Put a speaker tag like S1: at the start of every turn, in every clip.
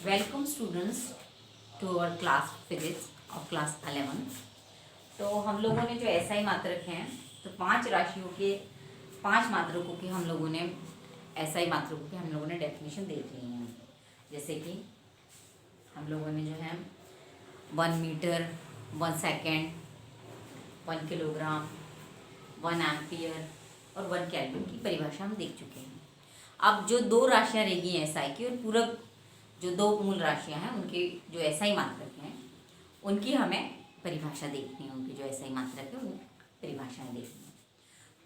S1: Welcome students to our class physics और class 11। तो हम लोगों ने जो एसआई मात्रक हैं, तो 5 राशियों के 5 मात्रकों की हम लोगों ने एसआई मात्रकों की हम लोगों ने डेफिनेशन देख ली है। जैसे कि हम लोगों ने जो है 1 मीटर, 1 सेकेंड, 1 किलोग्राम, 1 एम्पियर और 1 केल्विन की परिभाषा हम देख चुके हैं। अब जो 2 राशियाँ रहेगी एसआई की और पूरक जो 2 मूल राशियां हैं उनके जो एसआई मात्रक हैं उनकी हमें परिभाषा देखनी है। उनकी जो एसआई मात्रक है उन परिभाषाएं देखनी है।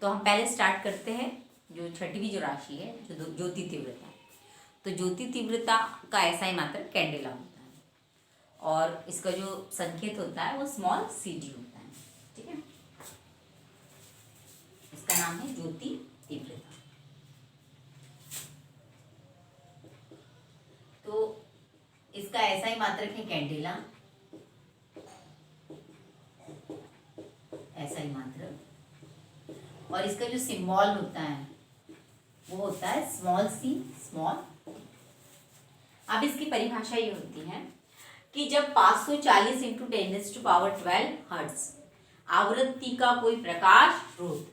S1: तो हम पहले स्टार्ट करते हैं जो छठवीं जो राशि है, जो ज्योति तीव्रता। तो ज्योति तीव्रता का एसआई मात्रक कैंडेला होता है और इसका जो संकेत होता है वो स्मॉल सी.जी. होता है। ठीक है, इसका नाम है ज्योति तीव्रता। तो इसका एसआई मात्रक है कैंडेला, एसआई मात्रक, और इसका जो सिंबल होता है वो होता है स्मॉल सी, स्मॉल। अब इसकी परिभाषा ये होती है कि जब 540 इंटू 10⁻12 हर्ट्ज आवृत्ति का कोई प्रकाश स्रोत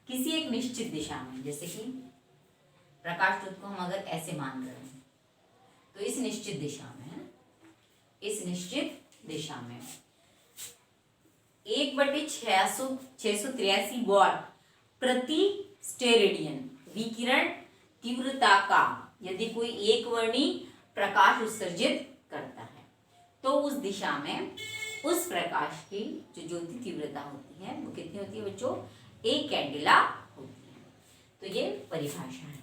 S1: किसी एक निश्चित दिशा में, जैसे कि प्रकाश स्रोत को हम अगर ऐसे मान रहे हैं तो इस निश्चित दिशा में 1/683 वॉट प्रति स्टेरेडियन विकिरण तीव्रता का यदि कोई एक वर्णी प्रकाश उत्सर्जित करता है तो उस दिशा में उस प्रकाश की जो ज्योति तीव्रता होती है वो कितनी होती है बच्चों? 1 कैंडेला होती है। तो ये परिभाषा है।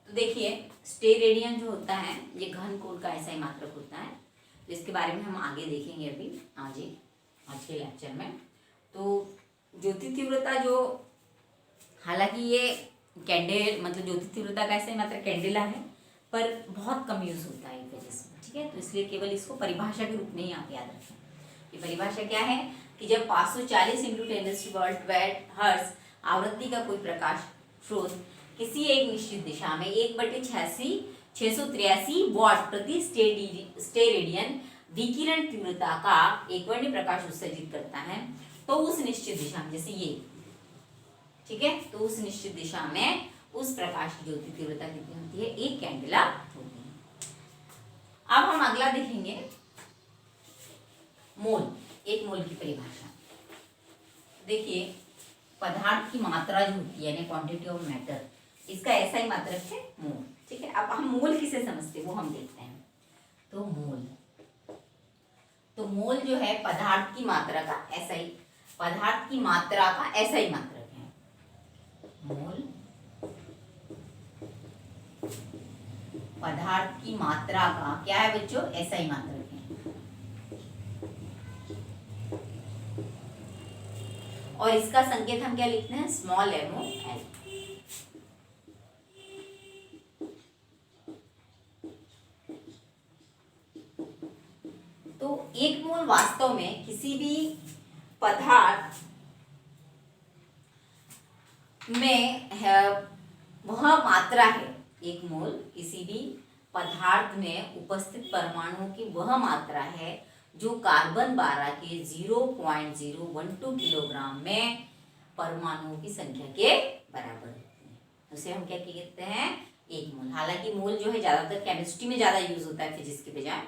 S1: तो देखिए, स्टेरेडियन जो होता है ये घन कोण का एसआई मात्रक होता है। तो इसके बारे में हम आगे देखेंगे अभी आज के लेक्चर में। तो ज्योति तीव्रता जो, हालांकि ये मतलब ज्योति तीव्रता का एसआई मात्रक कैंडेला है, पर बहुत कम यूज होता है फिजिक्स में। ठीक है, तो इसलिए केवल इसको परिभाषा के रूप में ही आप याद रखें। ये परिभाषा क्या है कि जब 540 इंटू 10⁻12 हर्ट्ज आवृत्ति का कोई प्रकाश स्रोत किसी एक निश्चित दिशा में 1/683 वॉट प्रति स्टेरेडियन विकिरण तीव्रता का एक वर्णी प्रकाश उत्सर्जित करता है तो उस निश्चित दिशा में, जैसे ये, ठीक है, तो उस निश्चित दिशा में उस प्रकाश की ज्योति तीव्रता कितनी होती है? 1 कैंडेला होती है। अब हम अगला देखेंगे मोल, एक मोल की परिभाषा। देखिए, पदार्थ की मात्रा जो होती है, यानी क्वांटिटी ऑफ मैटर, इसका एसआई मात्रक है मोल। ठीक है, अब हम मोल किसे समझते हैं वो हम देखते हैं। तो मोल जो है पदार्थ की मात्रा का एसआई, पदार्थ की मात्रा का एसआई मात्रक है। मोल पदार्थ की मात्रा का क्या है बच्चों? एसआई मात्रक है। और इसका संकेत हम क्या लिखते हैं? Small MOL। तो 1 मोल वास्तव में किसी भी पदार्थ में है, वह मात्रा है। 1 मोल किसी भी पदार्थ में उपस्थित परमाणुओं की वह मात्रा है जो कार्बन 12 के 0.012 किलोग्राम में परमाणुओं की संख्या के बराबर होती है। उसे हम क्या कहते हैं? 1 मोल। हालांकि मोल जो है ज्यादातर केमिस्ट्री में ज्यादा यूज होता है फिजिक्स के बजाय,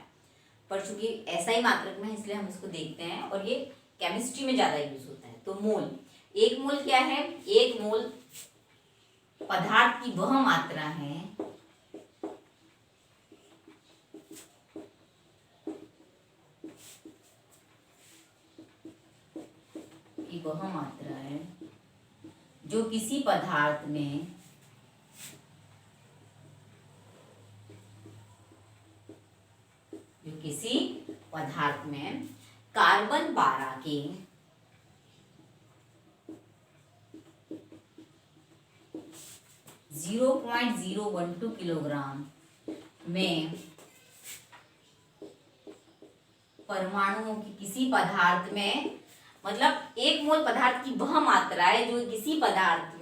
S1: पर चूंकि एसआई मात्रक में इसलिए हम इसको देखते हैं और ये केमिस्ट्री में ज्यादा यूज होता है। तो मोल, 1 मोल क्या है? 1 मोल पदार्थ की वह मात्रा है जो किसी पदार्थ में कार्बन 12 के 0.012 किलोग्राम में परमाणुओं की किसी पदार्थ में, मतलब 1 मोल पदार्थ की वह मात्रा है जो किसी पदार्थ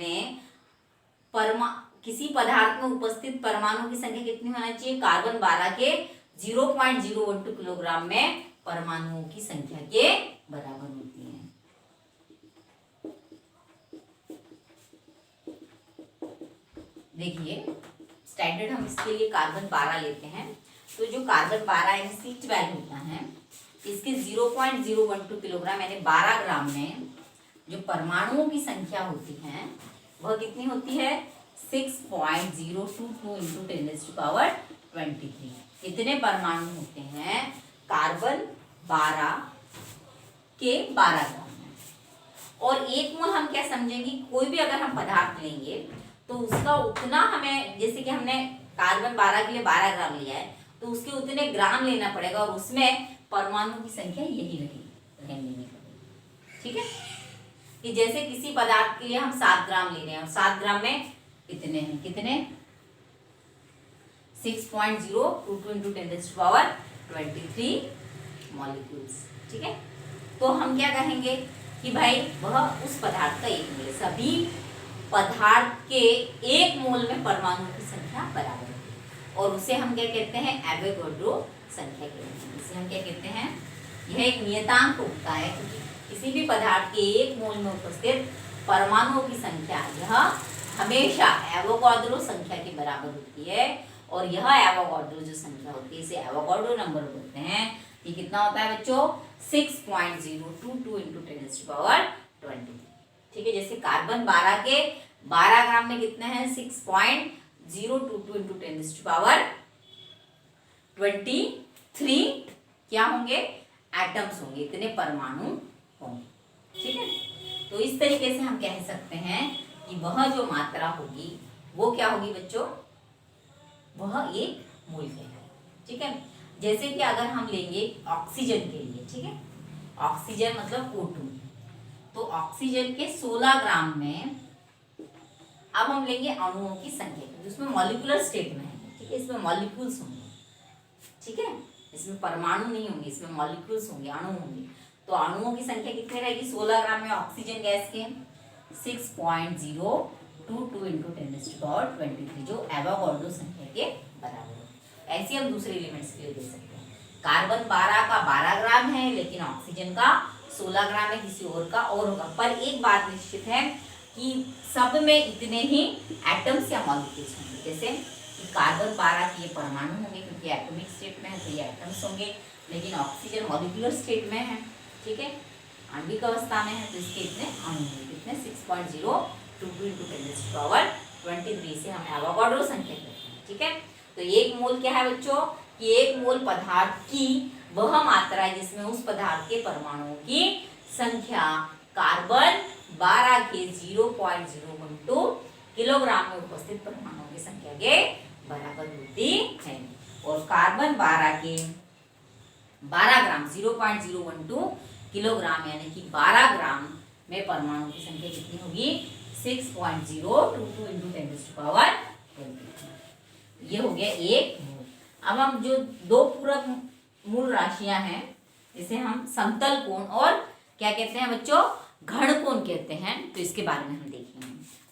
S1: में उपस्थित परमाणुओं की संख्या कितनी होना चाहिए? कार्बन 12 के 0.012 किलोग्राम में परमाणुओं की संख्या के बराबर होती है। देखिए स्टैंडर्ड हम इसके लिए कार्बन 12 लेते हैं। तो जो कार्बन 12 यानी C12 होता है, इसके 0.012 किलोग्राम यानी 12 ग्राम में जो परमाणुओं की संख्या होती है वह कितनी होती है? 6.022 इंटू 10⁻23। इतने परमाणु होते हैं कार्बन 12 के 12 ग्राम में। और एक मोल हम क्या समझेंगे, कोई भी अगर हम पदार्थ लेंगे तो उसका उतना हमें, जैसे कि हमने कार्बन 12 के लिए 12 ग्राम लिया है तो उसके उतने ग्राम लेना पड़ेगा और उसमें परमाणु की संख्या यही रहनी पड़ेगी। ठीक है, कि जैसे किसी पदार्थ के लिए हम 7 ग्राम ले रहे हैं और 7 ग्राम में इतने हैं, कितने? 6.022 इंटू 10⁻23 मॉलिक्यूल्स। ठीक है, तो हम क्या कहेंगे कि भाई वह उस पदार्थ का एक मोल है। सभी पदार्थ के एक मोल में परमाणु की संख्या बराबर है और उसे हम क्या कहते हैं? एवोगाड्रो संख्या कहते हैं। इसे हम क्या कहते हैं? यह एक नियतांक होता है क्योंकि किसी भी पदार्थ के एक मोल में उपस्थित परमाणुओं की संख्या यह हमेशा एवोगाड्रो संख्या के बराबर होती है। और यह एवोगाड्रो जो संख्या होती है इसे एवोगाड्रो नंबर बोलते हैं। ये कितना होता है बच्चों? 6.022 इंटू 10⁻23। ठीक है, जैसे कार्बन 12 के 12 ग्राम में कितने हैं? 6.022 इंटू 10⁻23 क्या होंगे? एटम्स होंगे, इतने परमाणु होंगे। ठीक है, तो इस तरीके से हम कह सकते हैं कि वह जो मात्रा होगी वो क्या होगी बच्चों? वह एक मोल कहलाएगी। ठीक है, जैसे कि अगर हम लेंगे ऑक्सीजन के लिए, ठीक है, ऑक्सीजन मतलब O2, तो ऑक्सीजन के 16 ग्राम में अब हम लेंगे अणुओं की संख्या जिसमें मॉलिक्यूलर स्टेट में है। ठीक है, इसमें मॉलिक्यूल्स होंगे। ठीक है, इसमें परमाणु नहीं होंगे, इसमें मॉलिक्यूल्स होंगे, अणु होंगे। तो अणुओं की संख्या कितनी रहेगी? 16 ग्राम में ऑक्सीजन गैस के 6.022 इंटू 10⁻23 जो एवोगाड्रो संख्या के बराबर है। ऐसे हम दूसरे एलिमेंट्स के लिए दे सकते हैं। कार्बन 12 का 12 ग्राम है लेकिन ऑक्सीजन का 16 ग्राम है, किसी और का और होगा। पर एक बात निश्चित है कि सब में इतने ही एटम्स या मॉलिक्यूल्स होंगे। जैसे कि कार्बन 12 के ये परमाणु होंगे क्योंकि एटॉमिक स्टेट में है तो ये एटम्स होंगे, लेकिन ऑक्सीजन मॉलिक्यूलर स्टेट में है। ठीक है, आणविक अवस्था में है तो इसके इतने अणु होंगे। कितने? 6.022 इंटू 10⁻23 से हम एवोगाड्रो संख्या कहते हैं। ठीक है, तो एक मोल क्या है बच्चों? कि एक मोल पदार्थ की वह मात्रा है जिसमें उस पदार्थ के परमाणुओं की संख्या कार्बन 12 के 0.012 किलोग्राम में उपस्थित परमाणुओं की संख्या के बराबर होती है। और कार्बन 12 के 12 ग्राम 0.012 किलोग्राम यानी कि 12 ग्राम में परमाणु की संख्या कितनी होगी? 6.022 इंटू 10⁻23। ये हो गया एक मोल। अब हम जो दो पूरक मूल राशियां हैं इसे हम समतल कोण और क्या कहते हैं बच्चों? घन कोण कहते हैं, तो इसके बारे में हम देखेंगे।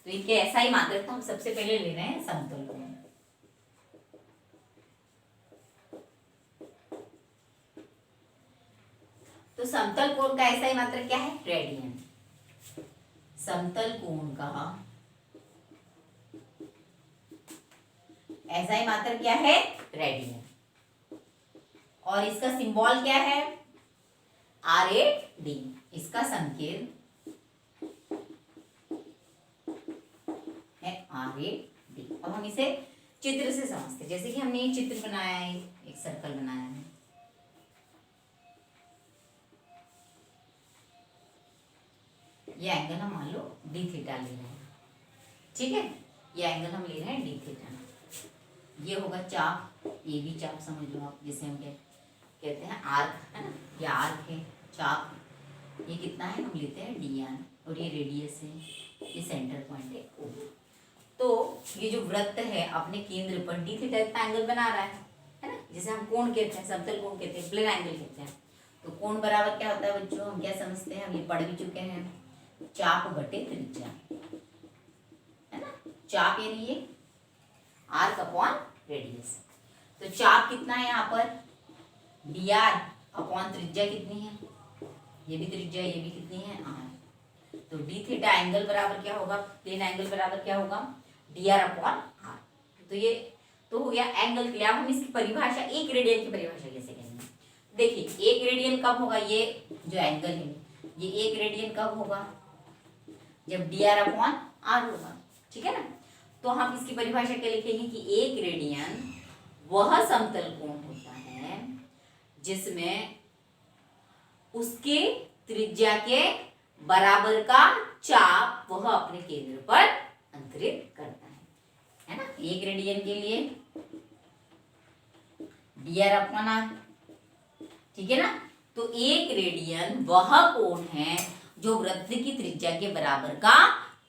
S1: तो इनके ऐसा ही मात्रक तो हम सबसे पहले ले रहे हैं समतल कोण। तो समतल कोण का ऐसा ही मात्रक क्या है? रेडियन। समतल कोण का ऐसा ही मात्रक क्या है? रेडियन। और इसका सिंबल क्या है? RAD। इसका संकेत है RAD। अब हम इसे चित्र से समझते हैं। जैसे कि हमने एक चित्र बनाया है, एक सर्कल बनाया है। ये एंगल हम मान लो d थीटा ले रहे हैं। ठीक है, ये एंगल हम ले रहे हैं d थीटा। ये होगा चाप, ये भी चाप समझ लो आप, जिसे हम कहते हैं आर्क, है ना, ये आर्क है, चाप। ये कितना है? हम लेते हैं dr और ये रेडियस है, ये सेंटर पॉइंट है O। तो ये जो वृत्त है अपने केंद्र पर d थीटा इतना एंगल बना रहा है ना, जिसे हम कोण कहते हैं, समतल कोण कहते हैं, प्लेन एंगल कहते हैं। तो कोण बराबर क्या होता है बच्चों? हम क्या समझते हैं? हम ये पढ़ भी चुके हैं, चाप बटे त्रिज्या, है ना। चाप यानी ये आर्क अपॉन रेडियस। तो चाप कितना है यहाँ पर, dr अपॉन त्रिज्या कितनी है, ये भी त्रिज्या, ये भी कितनी है, r। तो d थीटा एंगल बराबर क्या होगा, प्लेन एंगल बराबर क्या होगा, dr अपॉन r। तो ये तो हो गया एंगल के लिए। अब हम इसकी परिभाषा, एक रेडियन की परिभाषा कैसे करेंगे। देखिए एक रेडियन कब होगा, ये जो एंगल है ये एक रेडियन कब होगा, जब dr अपॉन r होगा, ठीक है ना। तो हम इसकी परिभाषा क्या लिखेंगे कि एक रेडियन वह समतल कोण होता है जिसमें उसके त्रिज्या के बराबर का चाप वह अपने केंद्र पर अंतरित करता है ना। एक रेडियन के लिए dr अपॉन r, ठीक है ना। तो एक रेडियन वह कोण है जो वृत्त की त्रिज्या के बराबर का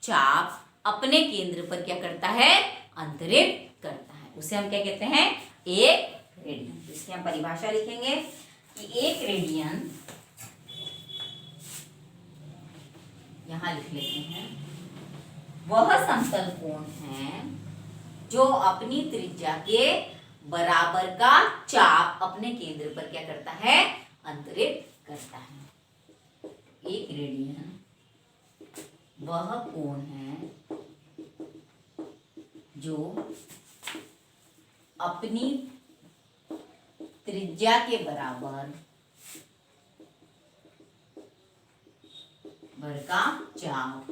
S1: चाप अपने केंद्र पर क्या करता है, अंतरित करता है, उसे हम क्या कहते हैं, एक रेडियन। तो इसकी हम परिभाषा लिखेंगे कि एक रेडियन, यहां लिख लेते हैं, वह समतल कोण है जो अपनी त्रिज्या के बराबर का चाप अपने केंद्र पर क्या करता है, अंतरित करता है। एक रेडियन वह कोण है जो अपनी त्रिज्या के बराबर का चाप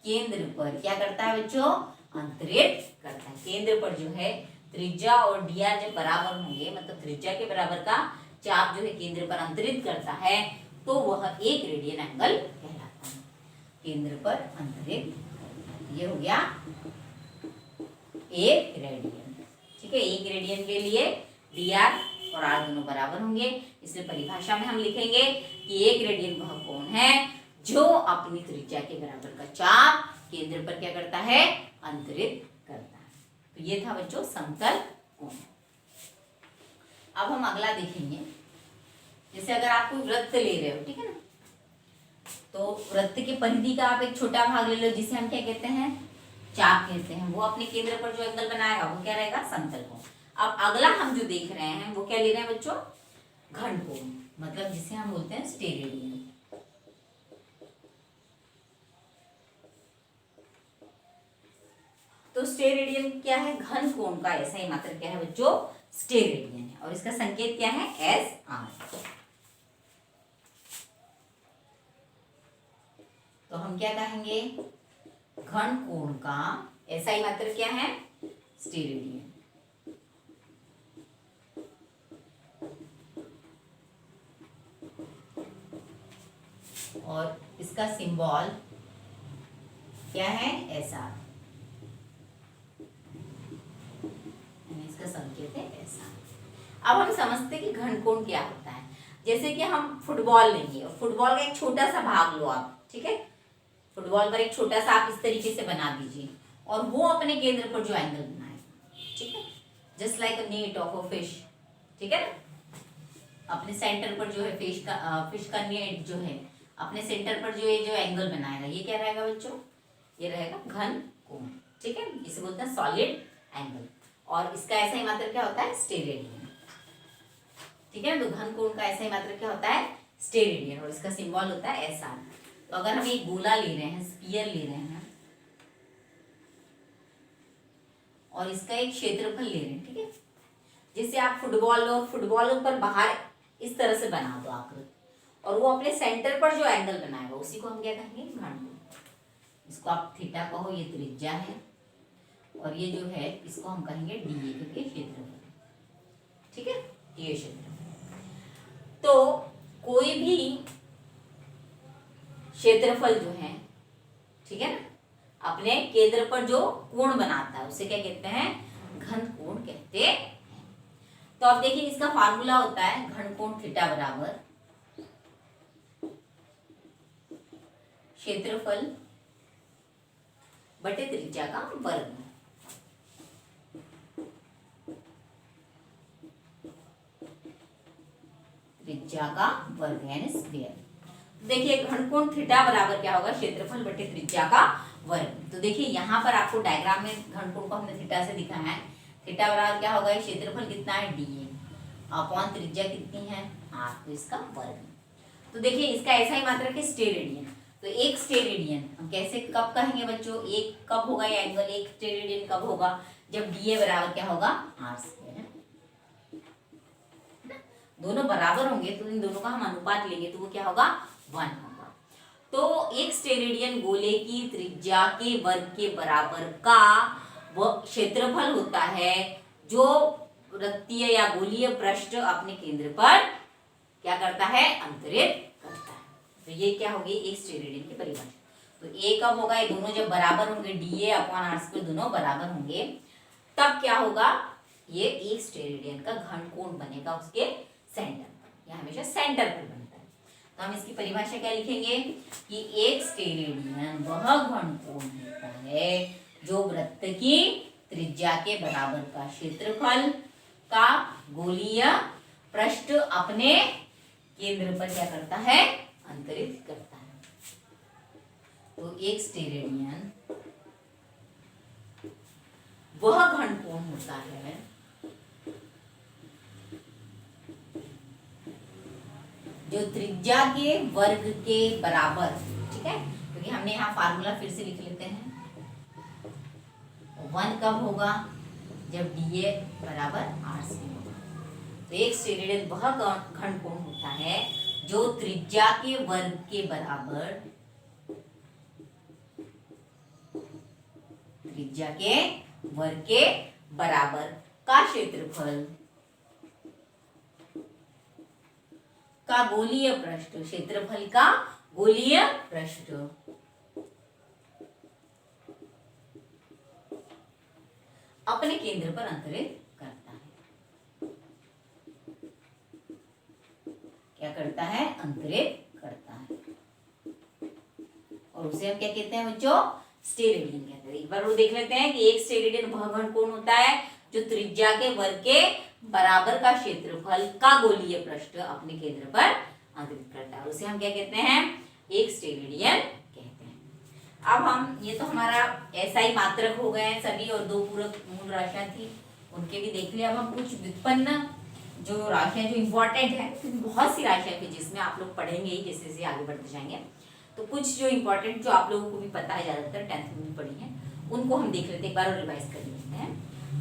S1: केंद्र पर क्या करता है बच्चों, अंतरित करता है। केंद्र पर जो है त्रिज्या और dr जब बराबर होंगे, मतलब त्रिज्या के बराबर का चाप जो है केंद्र पर अंतरित करता है, तो वह एक रेडियन एंगल कहलाता है। केंद्र पर अंतरित, ये हो गया एक रेडियन, ठीक है। एक रेडियन के लिए dr और r दोनों बराबर होंगे, इसलिए परिभाषा में हम लिखेंगे कि एक रेडियन वह कोण है जो अपनी त्रिज्या के बराबर का चाप केंद्र पर क्या करता है, अंतरित करता है। तो ये था बच्चों समतल कोण। अब हम अगला देखेंगे, जैसे अगर आप कोई वृत्त ले रहे हो, ठीक है ना, तो वृत्त के परिधि का आप एक छोटा भाग ले लो जिसे हम क्या कहते हैं, चाप कहते हैं। वो अपने केंद्र पर जो एंगल बनाएगा वो क्या रहेगा, समतल कोण। अब अगला हम जो देख रहे हैं वो क्या ले रहे हैं बच्चों, घन कोण, मतलब जिसे हम बोलते हैं स्टेरेडियन। तो स्टेरेडियन क्या है, घन कोण का ऐसा ही मात्रक क्या है बच्चों, स्टेरेडियन है, और इसका संकेत क्या है, एस आर। तो हम क्या कहेंगे, घन कोण का ऐसा ही मात्रक क्या है, स्टेरेडियन। और इसका सिंबल क्या है, एस आर, इसका संकेत है एस आर। अब हम समझते हैं कि घन कोण क्या होता है। जैसे कि हम फुटबॉल लेंगे और फुटबॉल का एक छोटा सा भाग लो आप, ठीक है, फुटबॉल पर एक छोटा सा आप इस तरीके से बना दीजिए और वो अपने केंद्र पर जो एंगल बनाएगा, ठीक है, just like a net of a fish, ठीक है ना। अपने सेंटर पर जो है फिश का नेट जो है अपने सेंटर पर जो ये जो एंगल बनाएगा, ये क्या रहेगा बच्चों, ये रहेगा घन कोण, ठीक है। इसे बोलते हैं सॉलिड एंगल, और इसका ऐसा ही मात्रक क्या होता है, स्टेरेडियन, ठीक है। तो घन कोण का ऐसा ही मात्रक क्या होता है, स्टेरेडियन, और इसका सिंबल होता है एस आर। तो अगर हम एक गोला ले रहे हैं, स्फीयर ले रहे हैं, और इसका एक क्षेत्रफल ले रहे हैं, ठीक है, जिससे आप फुटबॉल पर बाहर इस तरह से बना दो आकृति, और वो अपने सेंटर पर जो एंगल बनाएगा उसी को हम क्या कहेंगे, घन कोण। इसको आप थीटा कहो, ये त्रिज्या है, और ये जो है इसको हम कहेंगे डी, क्योंकि क्षेत्रफल, ठीक है, ये क्षेत्रफल। तो कोई भी क्षेत्रफल जो है, ठीक है ना, अपने केंद्र पर जो कोण बनाता है उसे क्या कहते हैं, घन कोण कहते हैं। तो अब देखिए इसका फार्मूला होता है घन कोण थीटा बराबर क्षेत्रफल बटे त्रिज्या का वर्ग। त्रिज्या का वर्ग यानी स्क्वायर। देखिए घन कोण थीटा बराबर क्या होगा, क्षेत्रफल बटे त्रिज्या का वर्ग। तो देखिए यहाँ पर आपको डायग्राम में घन कोण को हमने थीटा से दिखाया है, थीटा बराबर क्या होगा, क्षेत्रफल कितना है DA अपॉन त्रिज्या कितनी है R, तो इसका वर्ग। तो देखिए इसका ऐसा ही मात्रक है स्टेरेडियन। तो एक स्टेरेडियन हम कैसे कब कहेंगे बच्चों, एक कब होगा ये एंगल, एक स्टेरेडियन कब होगा, जब DA बराबर क्या होगा R², है ना। दोनों बराबर होंगे तो इन दोनों का हम अनुपात लेंगे तो वो क्या होगा 1 होगा। तो एक स्टेरेडियन गोले की त्रिज्या के वर्ग के बराबर का वो क्षेत्रफल होता है जो वृत्तीय या गोलीय पृष्ठ अपने केंद्र पर क्या करता है, अंतरित करता है। तो ये क्या होगी एक स्टेरेडियन की परिभाषा। तो ए कब होगा, ये दोनों जब बराबर होंगे, DA अपॉन R² दोनों बराबर होंगे, तब क्या होगा, ये एक स्टेरेडियन का घनकोण बनेगा उसके सेंटर पर, यह हमेशा सेंटर पर बनता है। तो हम इसकी परिभाषा क्या लिखेंगे कि एक स्टेरेडियन वह घनकोण होता है जो वृत्त की त्रिज्या के बराबर का क्षेत्रफल का गोलीय पृष्ठ अपने केंद्र पर क्या करता है, अंतरित करता है। तो एक स्टेरेडियन वह घनकोण होता है जो त्रिज्या के वर्ग के बराबर, ठीक है, क्योंकि हमने यहाँ फार्मूला फिर से लिख लेते हैं। 1 कब होगा, जब DA बराबर R² होगा। तो एक स्टेरेडियन वह घनकोण होता है जो त्रिज्या के वर्ग के बराबर, त्रिज्या के वर्ग के बराबर का क्षेत्रफल का गोलीय पृष्ठ, क्षेत्रफल का गोलीय पृष्ठ अपने केंद्र पर अंतरित करता है। क्या करता है, अंतरित करता है, और उसे हम क्या कहते हैं बच्चों, स्टेरेडियन कहते हैं। एक बार वो देख लेते हैं कि एक स्टेरेडियन वह घनकोण होता है जो त्रिज्या के वर्ग के बराबर का क्षेत्रफल का गोलीय पृष्ठ अपने केंद्र पर अंतरित करता है, उसे हम क्या कहते हैं, एक स्टेरेडियन कहते हैं। अब हम, ये तो हमारा SI मात्रक हो गए हैं सभी, और 2 पूरक मूल राशियां थी उनके भी देख लिया। अब हम कुछ व्युत्पन्न जो राशियां जो इम्पोर्टेंट है, बहुत सी राशियां थी जिसमें आप लोग पढ़ेंगे ही जैसे जैसे आगे बढ़ते जाएंगे, तो कुछ जो इम्पोर्टेंट जो आप लोगों को भी पता है, ज्यादातर 10th में भी पढ़ी है, उनको हम देख लेते हैं, एक बार और रिवाइज कर लेते हैं।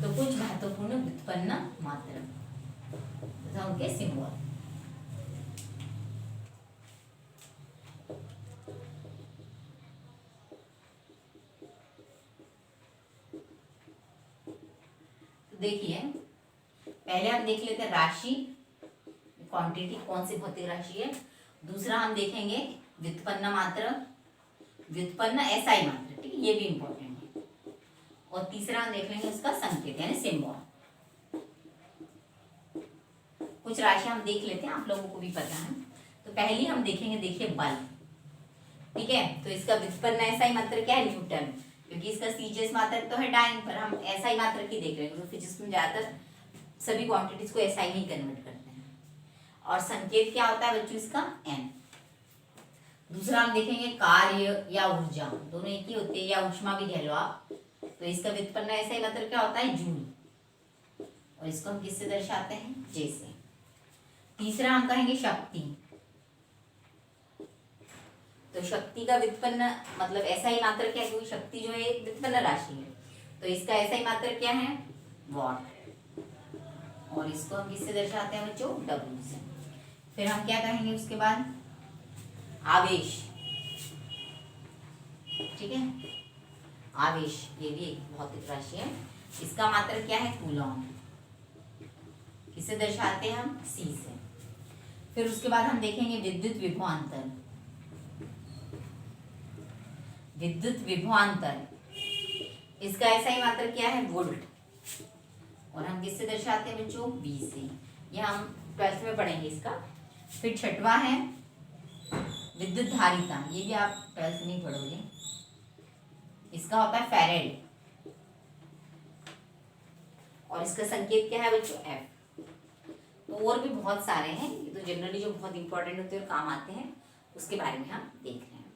S1: तो कुछ महत्वपूर्ण व्युत्पन्न मात्रक तथा उनके सिंबल। तो देखिए पहले हम देख लेते हैं राशि, क्वांटिटी कौन सी भौतिक राशि है। दूसरा हम देखेंगे व्युत्पन्न मात्रक, व्युत्पन्न SI मात्रक, ठीक है, ये भी इंपॉर्टेंट है। और तीसरा हम देख लेंगे उसका संकेत यानी सिंबल। कुछ राशियां हम देख लेते हैं, आप लोगों को भी पता है। तो पहली हम देखेंगे, देखिए बल, ठीक है। तो इसका व्युत्पन्न SI मात्रक क्या है, न्यूटन, क्योंकि इसका CGS मात्रक तो है डाइन, पर हम SI मात्रक ही देख रहे हैं, क्योंकि फिजिक्स में ज्यादातर सभी क्वांटिटीज को SI में ही कन्वर्ट करते हैं। और संकेत क्या होता है बच्चों, इसका n। दूसरा हम देखेंगे कार्य या ऊर्जा, दोनों एक ही होते हैं, या ऊष्मा भी कह लो आप। तो इसका व्युत्पन्न SI मात्रक क्या होता है, जूल, और इसको हम किससे दर्शाते हैं, J से। तीसरा हम कहेंगे शक्ति, तो शक्ति का व्युत्पन्न मतलब SI मात्रक क्या है, क्योंकि शक्ति जो है एक व्युत्पन्न राशि है, तो इसका SI मात्रक क्या है, वॉट, और इसको हम किससे दर्शाते हैं बच्चों, W से। फिर हम क्या कहेंगे उसके बाद, आवेश, ठीक है, आवेश ये भी एक भौतिक राशि है, इसका मात्रक क्या है, कूलॉम, किससे दर्शाते हैं हम, C से। फिर उसके बाद हम देखेंगे विद्युत विभवांतर, विद्युत विभवांतर, इसका SI मात्रक क्या है, वोल्ट, और हम किससे दर्शाते हैं बच्चों, V से। यह हम 12th में पढ़ेंगे इसका। फिर छठवां है विद्युत धारिता, ये भी आप 12th में पढ़ोगे, इसका होता है फैरेड, और इसका संकेत क्या है बच्चों, F। तो और भी बहुत सारे हैं, ये तो जनरली जो बहुत इंपॉर्टेंट होते हैं और काम आते हैं उसके बारे में हम देख रहे हैं।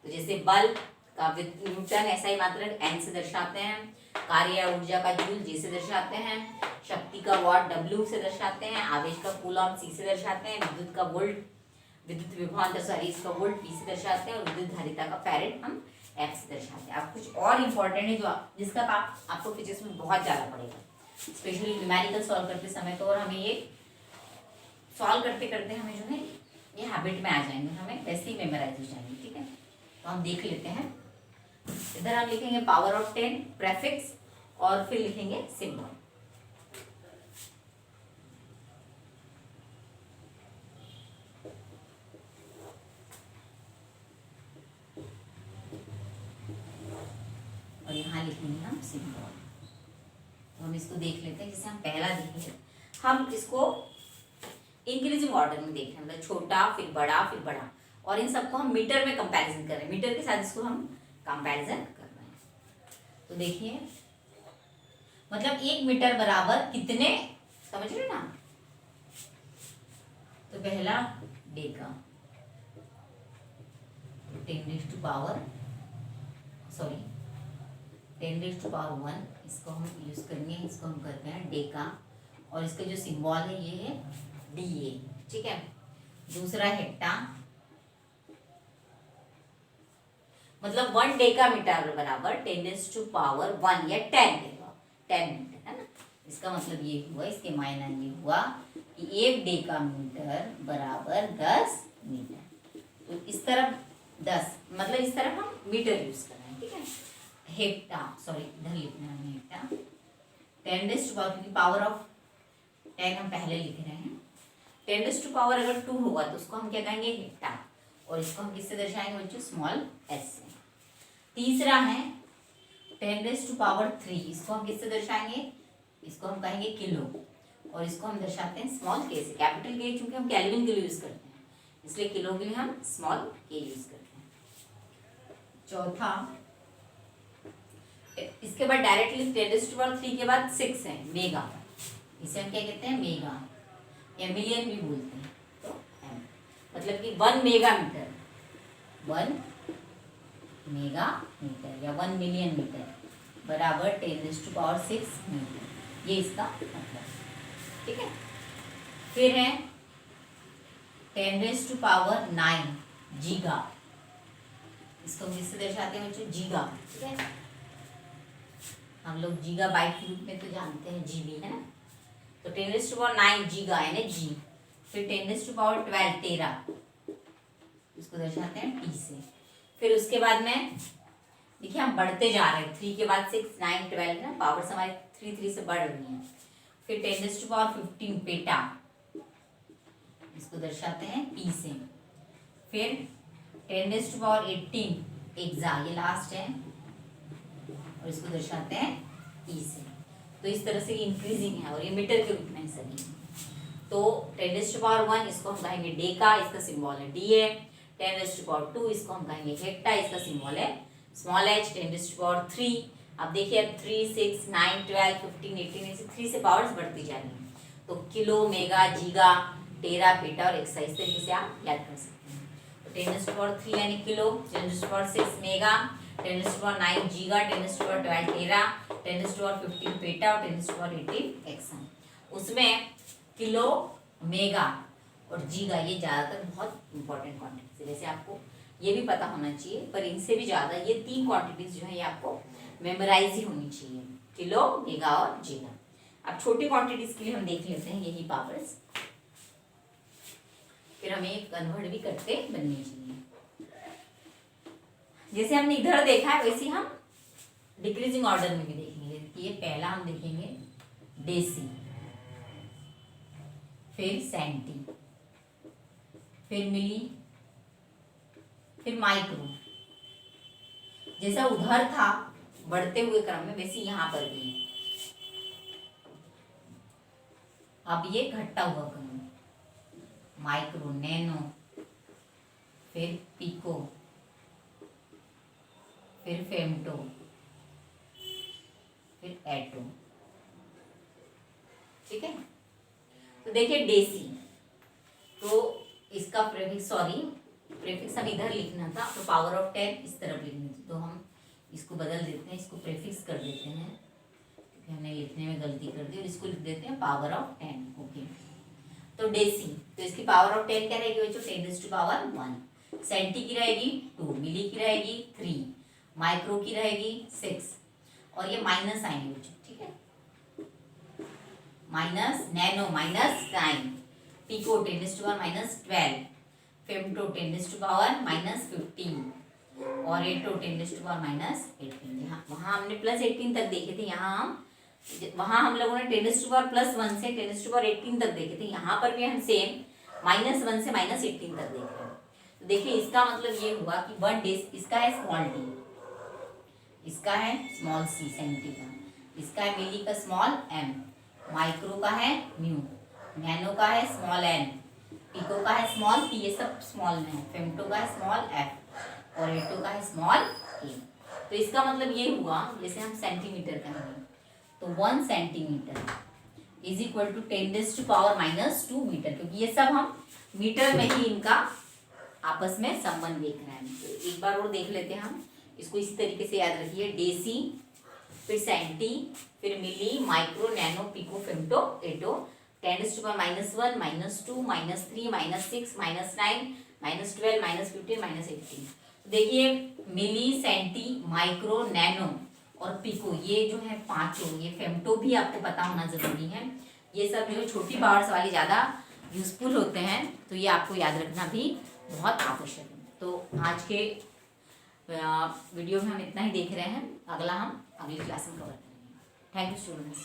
S1: तो जैसे बल, का न्यूटन एसआई मात्रक एन से दर्शाते हैं, कार्य या ऊर्जा का जूल जी से दर्शाते हैं, शक्ति का वाट डब्ल्यू से दर्शाते हैं, आवेश का कूलॉम सी से दर्शाते हैं, विद्युत का वोल्ट, विद्युत विभवांतर सॉरी इसका वोल्ट पी से दर्शाते हैं, और विद्युत धारिता का फैरेड हम एफ से दर्शाते हैं। अब कुछ और इंपॉर्टेंट है जो जिसका आपको फिजिक्स में बहुत ज़्यादा पड़ेगा, स्पेशली न्यूमेरिकल सॉल्व करते समय। तो और हमें ये सॉल्व करते करते हमें जो है ये हैबिट में आ जाएंगे, हमें वैसे ही मेमोराइज हो जाएंगे। ठीक है, तो हम देख लेते हैं। इधर हम लिखेंगे पावर ऑफ 10 प्रेफिक्स और फिर लिखेंगे सिंबल। और यहाँ लिखेंगे हम सिंबल। तो हम इसको देख लेते हैं। जैसे हम पहला देखेंगे, हम इसको इंक्रीजिंग ऑर्डर में देख रहे हैं, मतलब छोटा फिर बड़ा, और इन सबको हम मीटर में कंपैरिजन कर रहे हैं, मीटर के साथ इसको हम कंपैरिजन कर रहे हैं। तो देखिए मतलब 1 मीटर बराबर कितने, समझ रहे ना। तो पहला डेका 10 टू पावर 1, इसको हम यूज करेंगे, इसको हम करते हैं डेका, और इसका जो सिंबल है ये है DA। ठीक है, दूसरा हेक्टा, मतलब 1 डेका मीटर बराबर 10 टू पावर 1 या 10 मीटर है ना। इसका मतलब ये हुआ, इसके मायना ये हुआ कि 1 डेका मीटर बराबर 10 मीटर। तो इस तरफ 10, मतलब इस तरफ हम मीटर यूज कर रहे हैं। ठीक है, हेक्टा इधर लिखना है हेक्टा 10 टू पावर, क्योंकि पावर ऑफ 10 हम पहले लिख रहे हैं। 10 टू पावर अगर 2 होगा तो उसको हम क्या कहेंगे हेक्टा, और इसको हम किससे दर्शाएंगे बच्चों, स्मॉल एस से। तीसरा है 10 टू पावर 3, इसको हम किससे दर्शाएंगे, इसको हम कहेंगे किलो, और इसको हम दर्शाते हैं स्मॉल के से। कैपिटल के चूंकि हम केल्विन के लिए यूज करते हैं, इसलिए किलो के लिए हम स्मॉल के यूज करते हैं। चौथा, इसके बाद डायरेक्टली 10 टू पावर 3 के बाद 6 है मेगा, इसे हम क्या कहते हैं मेगा या मिलियन भी बोलते हैं। तो मतलब कि 1 मेगा मीटर, 1 मेगा मीटर या 1 मिलियन मीटर बराबर 10 टू पावर 6 मीटर, ये इसका मतलब। ठीक है, फिर है 10 टू पावर 9 जीगा, इसको हम किससे दर्शाते हैं बच्चों, जीगा। ठीक है, हम लोग जीगा बाइट के रूप में तो जानते हैं, जीबी है ना। तो 10 टू पावर 9 जीगा यानी जी। फिर 10 टू पावर 12 13, इसको दर्शाते हैं टी से। फिर उसके बाद में देखिए हम बढ़ते जा रहे हैं, 3 के बाद 6 9 12 ना, पावर्स हमारे 3 से बढ़ रही हैं। फिर 10 टू पावर 15 पेटा, इसको दर्शाते हैं पी से। फिर 10 टू पावर 18 एक्सा, ये लास्ट है, और इसको दर्शाते हैं ई से। तो इस तरह से इंक्रीजिंग है, और ये मीटर के रूप में सभी। तो 10 टू पावर 1 इसको हम कहेंगे डेका, इसका सिंबल है DA। 10 टू पावर 2 इसको हम कहेंगे हेक्टा, इसका सिंबल है स्मॉल h। 10 टू पावर 3, अब देखिए अब 3 6 9 12 15 18 ऐसे 3 से पावर्स बढ़ती जा रही हैं। तो किलो, मेगा, जीगा, टेरा, पेटा और एक्सा, इस तरीके से आप याद कर सकते हैं। तो 10 टू पावर 3 यानी kilo, 10 to power 6 mega, 10 to power 9 giga, 10 to power 12 tera, 10 to power 15 peta और 10 टू पावर 18 एक्सा। उसमें किलो, मेगा और जीगा ये ज़्यादातर बहुत इंपॉर्टेंट क्वांटिटीज है, वैसे आपको ये भी पता होना चाहिए, पर इनसे भी ज़्यादा ये 3 क्वांटिटीज जो है ये आपको मेमोराइज ही होनी चाहिए, किलो, मेगा और जीगा। अब छोटी क्वांटिटीज के लिए हम देख लेते हैं यही पावर्स, फिर हमें कन्वर्ट भी करते बननी चाहिए। जैसे हमने इधर देखा है वैसे हम डिक्रीजिंग ऑर्डर में भी देखेंगे। ये पहला हम देखेंगे डेसी, फिर सेंटी, फिर मिली, फिर माइक्रो। जैसा उधर था बढ़ते हुए क्रम में वैसे यहाँ पर भी है। अब ये घटता हुआ क्रम, माइक्रो, नैनो, फिर पिको, फिर फेमटो, फिर एटो। ठीक है, तो देखिए डेसी, तो इसका प्रीफिक्स प्रीफिक्स हम इधर लिखना था, तो पावर ऑफ 10 इस तरफ लिखनी थी, तो हम इसको बदल देते हैं, इसको प्रीफिक्स कर देते हैं क्योंकि हमने लिखने में गलती कर दी, और इसको लिख देते हैं पावर ऑफ 10। ओके, तो डेसी, तो इसकी पावर ऑफ 10 क्या रहेगी बच्चों? 10⁻1। सेंटी की रहेगी 2, मिली की रहेगी 3, माइक्रो की रहेगी 6, और ये माइनस आएंगे बच्चों, ठीक है, माइनस नैनो -9, पिको 10⁻−12, फेमटो 10⁻−15, और एटो 10⁻−18। वहाँ हमने +18 तक देखे थे, वहाँ हम लोगों ने 10⁻+1 से 10⁻18 तक देखे थे, यहाँ पर भी हम सेम -1 से -18 तक देख रहे हैं। तो देखिए इसका मतलब ये हुआ कि 1 डेस, इसका है स्मॉल डी, इसका है स्मॉल सी सेंटी का, इसका है मिली का स्मॉल एम, माइक्रो का है म्यू, नैनो का है स्मॉल एन, पिको का है स्मॉल पी, ये सब स्मॉल में है, फेमटो का है स्मॉल एफ, और एटो का है स्मॉल ए। तो इसका मतलब ये हुआ, जैसे हम सेंटीमीटर कहेंगे, तो 1 centimetre is equal to 10⁻⁻2 metre, क्योंकि ये सब हम मीटर में ही इनका आपस में संबंध देख रहे हैं। तो एक बार और देख लेते हैं हम इसको, इसी तरीके से याद रखिए, डेसी, फिर सेंटी, फिर मिली, माइक्रो, नैनो, पिको, फेमटो, एटो, 10⁻⁻1, -2, -3, -6, -9, -12, -15, -18। देखिए मिली, सेंटी, माइक्रो, नैनो और पिको, ये जो है पांचों, ये फेमटो भी आपको पता होना जरूरी है। ये सब जो छोटी पावर्स वाली ज़्यादा यूजफुल होते हैं, तो ये आपको याद रखना भी बहुत आवश्यक है। तो आज के वीडियो में हम इतना ही देख रहे हैं, अगला हम अगली क्लास में कवर करेंगे। Thank you students.